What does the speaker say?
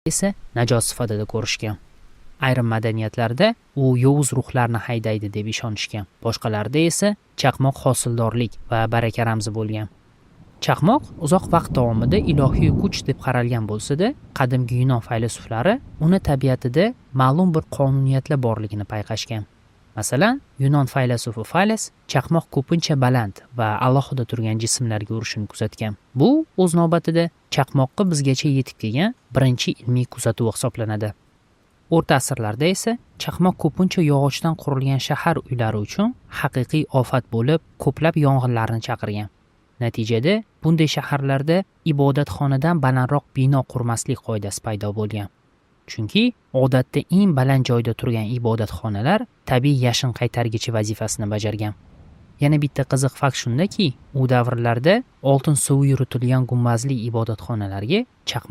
esa najot sifatida ko'rishgan. Ayrim madaniyatlarda u yovuz ruhlarni haydaydi deb ishonishgan. Boshqalarida esa chaqmoq hosildorlik va baraka ramzi bo'lgan. Chaqmoq uzoq vaqt davomida ilohiy kuch deb qaralgan bo'lsa-da, qadimgi Yunon faylasuflari uni tabiatida ma'lum bir qonuniyatlar borligini payqashgan. Masalan, Yunon faylasufi Fales chaqmoq ko'pincha baland va alohida turgan jismlarga urishini kuzatgan. Bu o'z navbatida chaqmoqqa bizgacha yetib kelgan birinchi ilmiy kuzatuv hisoblanadi. O'rta asrlarda esa chaqmoq ko'pincha yog'ochdan qurilgan shahar uylari uchun haqiqiy ofat bo'lib, ko'plab yong'inlarni chaqirgan. Natijada bunday shaharlarda ibodatxonadan balandroq bino qurmaslik qoidasi paydo bo'lgan. Chunki odatda eng baland joyda turgan ibodatxonalar tabiiy yashin qaytargichi vazifasini bajargan. Yana bitta qiziq fakt shundaki, u davrlarda oltin suvi yuritilgan gumbazli ibodatxonalarga chaqmoq